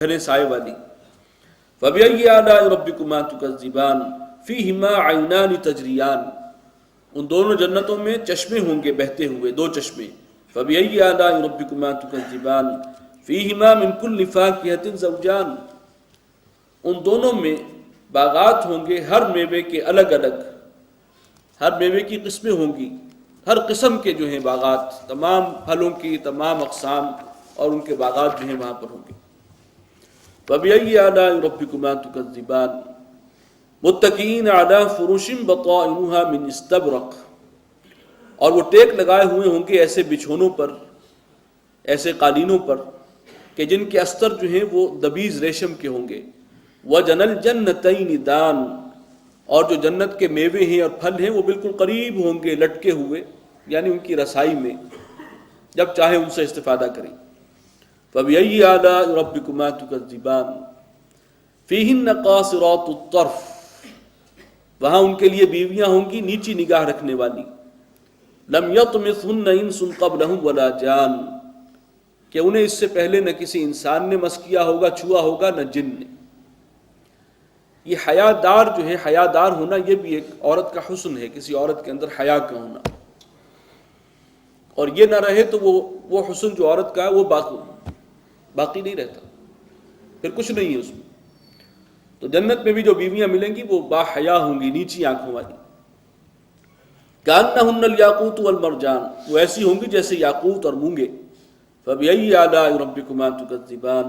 گھریں سائے والی. فَبِأَيِّ آلَاءِ رَبِّكُمَا تُكَذِّبَانِ فِيهِمَا عَيْنَانِ تَجْرِيَانِ. ان دونوں جنتوں میں چشمے ہوں گے بہتے ہوئے، دو چشمے. فَبِأَيِّ آلَاءِ رَبِّكُمَا تُكَذِّبَانِ فِيهِمَا مِن كُلِّ فَاكِهَةٍ زَوْجَانِ. ان دونوں میں باغات ہوں گے، ہر میوے کے الگ الگ، ہر میوے کی قسمیں ہوں گی، ہر قسم کے جو ہیں باغات، تمام پھلوں کی تمام اقسام اور ان کے باغات جو ہیں وہاں پر ہوں گے. فَبِأَيِّ آلَاءِ رَبِّكُمَا تُكَذِّبَانِ مُتَّكِئِينَ عَلَىٰ فُرُشٍ بَطَائِنُهَا مِنْ اسْتَبْرَقٍ. اور وہ ٹیک لگائے ہوئے ہوں گے ایسے بچھونوں پر، ایسے قالینوں پر کہ جن کے استر جو ہیں وہ دبیز ریشم کے ہوں گے. وَجَنَى الْجَنَّتَيْنِ دَانٍ. اور جو جنت کے میوے ہیں اور پھل ہیں وہ بالکل قریب ہوں گے لٹکے ہوئے، یعنی ان کی رسائی میں، جب چاہے ان سے استفادہ کریں. فَبِأَيِّ آلَاءِ رَبِّكُمَا تُكَذِّبَانِ فِيهِنَّ قَاصِرَاتُ الطَّرْفِ. وہاں ان کے لیے بیویاں ہوں گی نیچی نگاہ رکھنے والی. لَمْ يَطْمِثْهُنَّ إِنسٌ قَبْلَهُمْ وَلَا جَانٌ. کہ انہیں اس سے پہلے نہ کسی انسان نے مس کیا ہوگا، چھوا ہوگا، نہ جن نے. یہ حیادار جو ہے، حیادار ہونا یہ بھی ایک عورت کا حسن ہے، کسی عورت کے اندر حیا کا ہونا. اور یہ نہ رہے تو وہ حسن جو عورت کا ہے وہ باقی نہیں رہتا، پھر کچھ نہیں ہے اس میں. تو جنت میں بھی جو بیویاں ملیں گی وہ با حیا ہوں گی، نیچی آنکھوں والی. کأنہن الیاقوت والمرجان. وہ ایسی ہوں گی جیسے یاقوت اور مونگے. فبأي آلاء ربكما تكذبان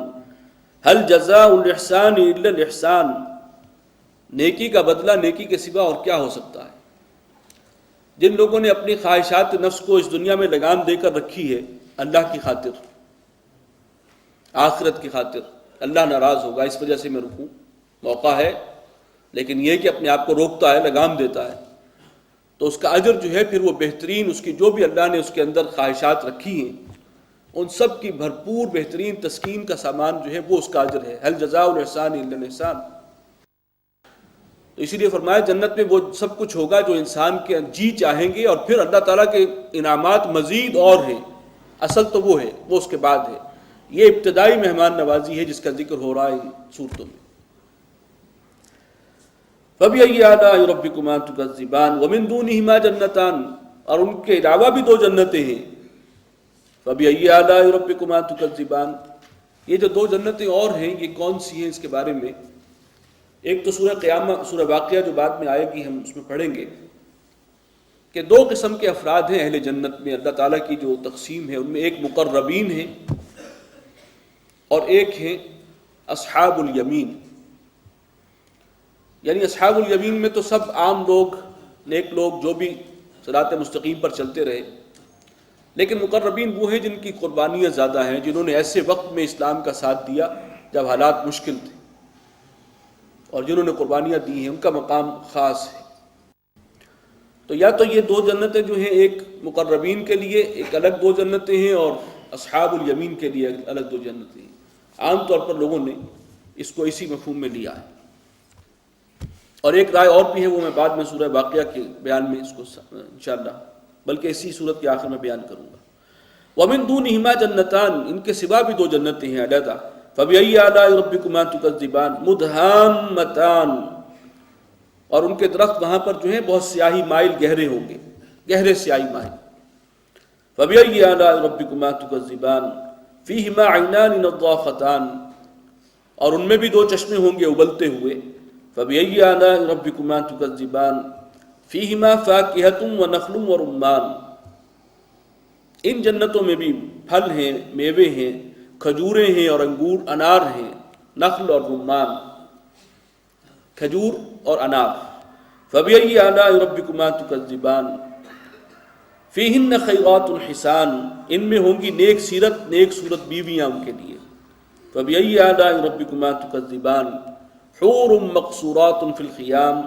هل جزاء الإحسان إلا الإحسان. نیکی کا بدلہ نیکی کے سوا اور کیا ہو سکتا ہے. جن لوگوں نے اپنی خواہشات نفس کو اس دنیا میں لگام دے کر رکھی ہے اللہ کی خاطر، آخرت کی خاطر، اللہ ناراض ہوگا اس وجہ سے میں رکوں، موقع ہے، لیکن یہ کہ اپنے آپ کو روکتا ہے، لگام دیتا ہے، تو اس کا اجر جو ہے پھر وہ بہترین، اس کی جو بھی اللہ نے اس کے اندر خواہشات رکھی ہیں ان سب کی بھرپور بہترین تسکین کا سامان جو ہے وہ اس کا اجر ہے. هل جزاء الاحسان الا الاحسان. تو اسی لیے فرمایا جنت میں وہ سب کچھ ہوگا جو انسان کے جی چاہیں گے، اور پھر اللہ تعالیٰ کے انعامات مزید اور ہیں. اصل تو وہ ہے، وہ اس کے بعد ہے. یہ ابتدائی مہمان نوازی ہے جس کا ذکر ہو رہا ہے ان صورتوں میں. فَبِأَيِّ آلَاءِ رَبِّكُمَا تُكَذِّبَانِ وَمِن دُونِهِمَا جَنَّتَانِ. اور ان کے علاوہ بھی دو جنتیں ہیں. فَبِأَيِّ آلَاءِ رَبِّكُمَا تُكَذِّبَانِ. یہ جو دو جنتیں اور ہیں یہ کون سی ہیں، اس کے بارے میں ایک تو سورہ قیامہ، سورہ واقعہ جو بعد میں آئے گی ہم اس میں پڑھیں گے کہ دو قسم کے افراد ہیں اہل جنت میں. اللہ تعالیٰ کی جو تقسیم ہے ان میں ایک مقربین ہیں اور ایک ہیں اصحاب الیمین. یعنی اصحاب الیمین میں تو سب عام لوگ، نیک لوگ جو بھی صراط مستقیم پر چلتے رہے، لیکن مقربین وہ ہیں جن کی قربانیاں زیادہ ہیں، جنہوں نے ایسے وقت میں اسلام کا ساتھ دیا جب حالات مشکل تھے، اور جنہوں نے قربانیاں دی ہیں ان کا مقام خاص ہے. تو یا تو یہ دو جنتیں جو ہیں ایک مقربین کے لیے ایک الگ دو جنتیں ہیں، اور اصحاب الیمین کے لیے الگ دو جنتیں ہیں. عام طور پر لوگوں نے اس کو اسی مفہوم میں لیا ہے. اور ایک رائے اور بھی ہے، وہ میں بعد میں سورہ واقعہ کے بیان میں اس کو انشاءاللہ بلکہ اسی صورت کے آخر میں بیان کروں گا. وَمِن دُونِهِمَا جَنَّتَانِ. ان کے سوا بھی دو جنتیں ہیں علیحدہ. فَبِأَيِّ آلَاءِ رَبِّكُمَا تُكَذِّبَانِ مُدْهَامَّتَانِ. اور ان کے درخت وہاں پر جو ہیں بہت سیاہی مائل گہرے ہوں گے، گہرے سیاہی مائل. فَبِأَيِّ آلَاءِ رَبِّكُمَا تُكَذِّبَانِ فِيهِمَا عَيْنَانِ نَضَّاخَتَانِ. اور ان میں بھی دو چشمے ہوں گے ابلتے ہوئے. فَبِأَيِّ آلَاءِ رَبِّكُمَا تُكَذِّبَانِ فِيهِمَا فَاكِهَةٌ وَنَخْلٌ وَرُمَّانٌ. ان جنتوں میں بھی پھل ہیں، میوے ہیں، کھجوریں ہیں اور انگور، انار ہیں، نخل اور رمان، کھجور اور انار. فَبِأَيِّ آلَاءِ رَبِّكُمَا تُكَذِّبَانِ فِيهِنَّ خَيْرَاتٌ حِسَانٌ. ان میں ہوں گی نیک سیرت، نیک صورت بیویاں ان کے لیے. فَبِأَيِّ آلَاءِ رَبِّكُمَا تُكَذِّبَانِ حُورٌ مَقْصُورَاتٌ فِي الْخِيَامِ.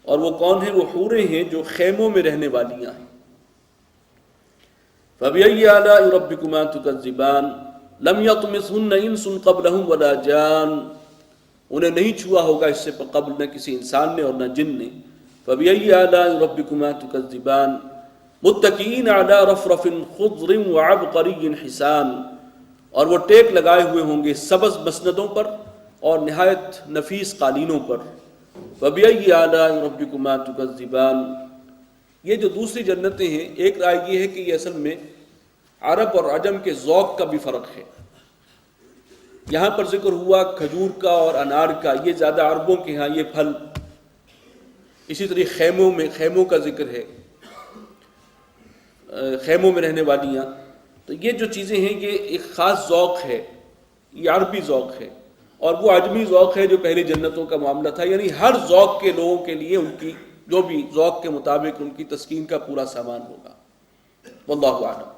اور وہ کون ہیں؟ وہ حوریں ہیں جو خیموں میں رہنے والیاں ہیں. فَبِأَيِّ آلَاءِ رَبِّكُمَا تُكَذِّبَانِ لَمْ يَطْمِثْهُنَّ إِنسٌ قَبْلَهُمْ وَلَا جَانٌ. انہیں نہیں چھوا ہوگا اس سے قبل نہ کسی انسان نے اور نہ جن نے. فَبِأَيِّ آلَاءِ رَبِّكُمَا تُكَذِّبَانِ مُتَّكِئِينَ عَلَى رَفْرَفٍ خُضْرٍ وَعَبْقَرِيٍّ حِسَانٍ. اور وہ ٹیک لگائے ہوئے ہوں گے سبز مسندوں پر اور نہایت نفیس قالینوں پر. فَبِأَيِّ آلَاءِ رَبِّكُمَا تُكَذِّبَانِ. یہ جو دوسری جنتیں ہیں، ایک رائے یہ ہے کہ یہ اصل میں عرب اور عجم کے ذوق کا بھی فرق ہے. یہاں پر ذکر ہوا کھجور کا اور انار کا، یہ زیادہ عربوں کے ہاں یہ پھل. اسی طرح خیموں کا ذکر ہے، خیموں میں رہنے والیاں. تو یہ جو چیزیں ہیں یہ ایک خاص ذوق ہے، یہ عربی ذوق ہے، اور وہ عجمی ذوق ہے جو پہلی جنتوں کا معاملہ تھا. یعنی ہر ذوق کے لوگوں کے لیے ان کی جو بھی ذوق کے مطابق ان کی تسکین کا پورا سامان ہوگا. واللہ اعلم.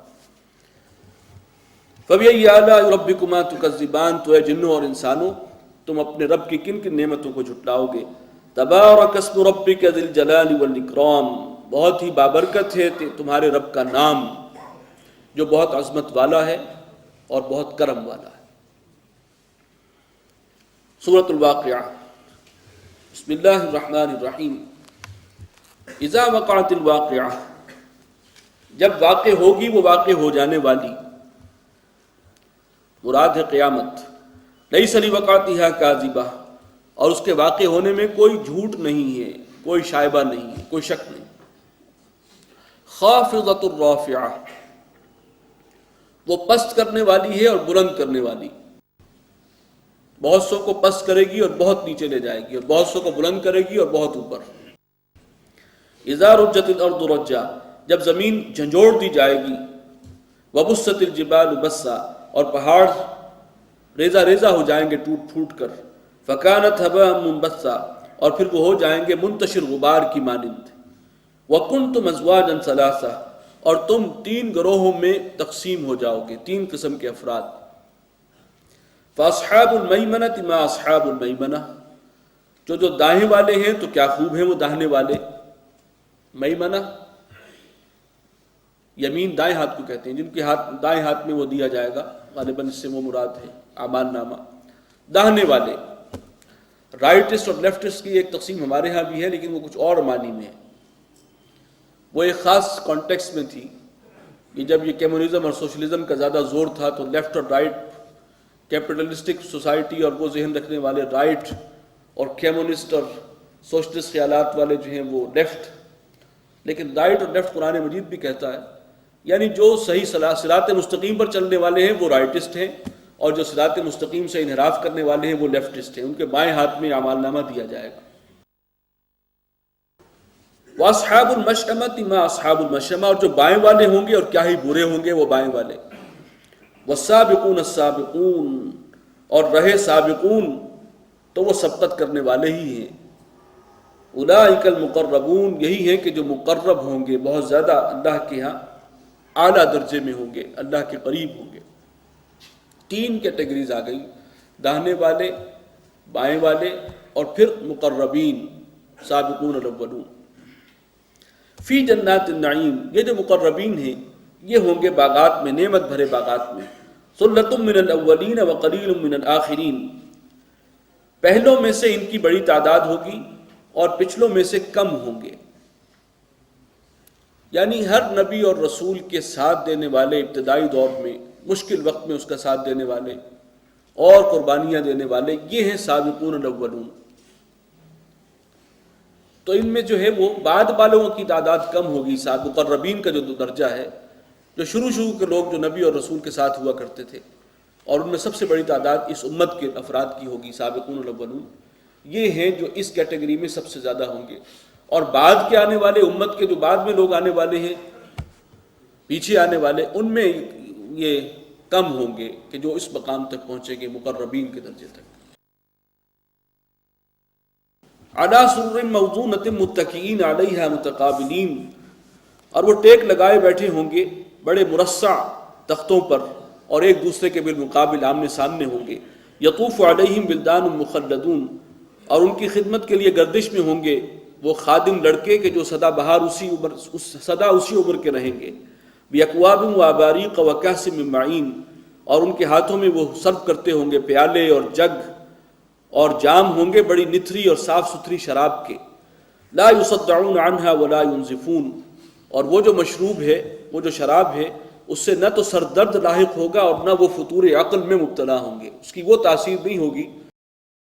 فَبِأَيِّ آلَاءِ رَبِّكُمَا تُكَذِّبَانِ. تو اے جنوں اور انسانوں، تم اپنے رب کی کن کن نعمتوں کو جھٹلاؤ گے. تبارک اسم ربک ذی الجلال والاکرام. بہت ہی بابرکت ہے تمہارے رب کا نام جو بہت عظمت والا ہے اور بہت کرم والا ہے. سورۃ الواقعہ. بسم اللہ الرحمن الرحیم. اذا وقعت الواقعہ. جب واقع ہوگی وہ واقع ہو جانے والی، مراد ہے قیامت. لیس لوقعتها کاذبہ. اور اس کے واقع ہونے میں کوئی جھوٹ نہیں ہے، کوئی شائبہ نہیں ہے، کوئی شک نہیں. خافضۃ الرافعہ. وہ پست کرنے والی ہے اور بلند کرنے والی. بہت سو کو پست کرے گی اور بہت نیچے لے جائے گی، اور بہت سو کو بلند کرے گی اور بہت اوپر. اذا رجت الارض رجا. جب زمین جھنجھوڑ دی جائے گی. وبست الجبال بسا. اور پہاڑ ریزہ ریزہ ہو جائیں گے ٹوٹ پھوٹ کر. فکانت ہباء منبثا. اور پھر وہ ہو جائیں گے منتشر غبار کی مانند. وکنتم ازواجا ثلاثا. اور تم 3 گروہوں میں تقسیم ہو جاؤ گے، 3 قسم کے افراد. فاصحاب المیمنۃ ما اصحاب المیمنہ. جو دائیں والے ہیں تو کیا خوب ہیں وہ داہنے والے. میمنہ یمین دائیں ہاتھ کو کہتے ہیں، جن کے دائیں ہاتھ میں وہ دیا جائے گا، غالباً اس سے وہ مراد ہے اعمال نامہ. داہنے والے. رائٹسٹ اور لیفٹسٹ کی ایک تقسیم ہمارے ہاں بھی ہے، لیکن وہ کچھ اور معنی میں ہے. وہ ایک خاص کانٹیکس میں تھی. یہ جب یہ کمیونزم اور سوشلزم کا زیادہ زور تھا تو لیفٹ اور رائٹ، کیپٹلسٹک سوسائٹی اور وہ ذہن رکھنے والے رائٹ، اور کمیونسٹ اور سوشلسٹ خیالات والے جو ہیں وہ لیفٹ. لیکن رائٹ اور لیفٹ قرآن مجید بھی کہتا ہے، یعنی جو صحیح صراط مستقیم پر چلنے والے ہیں وہ رائٹسٹ ہیں، اور جو صراط مستقیم سے انحراف کرنے والے ہیں وہ لیفٹسٹ ہیں. ان کے بائیں ہاتھ میں اعمال نامہ دیا جائے گا. وَأَصْحَابُ الْمَشْأَمَةِ مَا أَصْحَابُ الْمَشْأَمَةِ. اور جو بائیں والے ہوں گے اور کیا ہی برے ہوں گے وہ بائیں والے. وَالسَّابِقُونَ السَّابِقُونَ. اور رہے سابقون تو وہ سبقت کرنے والے ہی ہیں. اولئک المقربون. یہی ہیں کہ جو مقرب ہوں گے، بہت زیادہ اللہ کے ہاں اعلیٰ درجے میں ہوں گے، اللہ کے قریب ہوں گے. 3 کیٹیگریز آ گئی، داہنے والے، بائیں والے، اور پھر مقربین، سابقون الاولون. فی جنات النعیم. یہ جو مقربین ہیں یہ ہوں گے باغات میں، نعمت بھرے باغات میں. ثلۃ من الاولین وقلیل من الآخرین. پہلوں میں سے ان کی بڑی تعداد ہوگی اور پچھلوں میں سے کم ہوں گے. یعنی ہر نبی اور رسول کے ساتھ دینے والے ابتدائی دور میں، مشکل وقت میں اس کا ساتھ دینے والے اور قربانیاں دینے والے، یہ ہیں سابقون الاولون. تو ان میں جو ہے وہ بعد والوں کی تعداد کم ہوگی. مقربین کا جو درجہ ہے، جو شروع کے لوگ جو نبی اور رسول کے ساتھ ہوا کرتے تھے، اور ان میں سب سے بڑی تعداد اس امت کے افراد کی ہوگی، سابقون الاولون. یہ ہیں جو اس کیٹیگری میں سب سے زیادہ ہوں گے. اور بعد کے آنے والے، امت کے جو بعد میں لوگ آنے والے ہیں، پیچھے آنے والے، ان میں یہ کم ہوں گے کہ جو اس مقام تک پہنچیں گے، مقربین کے درجے تک. علی سرر موضونۃ متکئین علیہا متقابلین. اور وہ ٹیک لگائے بیٹھے ہوں گے بڑے مرصع تختوں پر، اور ایک دوسرے کے بالمقابل آمنے سامنے ہوں گے. یطوف علیہم ولدان مخلدون. اور ان کی خدمت کے لیے گردش میں ہوں گے وہ خادم لڑکے کہ جو سدا بہار اسی عمر کے رہیں گے. باکواب واباریق وکأس من معین. اور ان کے ہاتھوں میں وہ سرو کرتے ہوں گے پیالے اور جگ اور جام ہوں گے بڑی نتھری اور صاف ستھری شراب کے. لا یصدعون عنہا ولا ینزفون. اور وہ جو مشروب ہے، وہ جو شراب ہے، اس سے نہ تو سر درد لاحق ہوگا اور نہ وہ فطور عقل میں مبتلا ہوں گے، اس کی وہ تاثیر نہیں ہوگی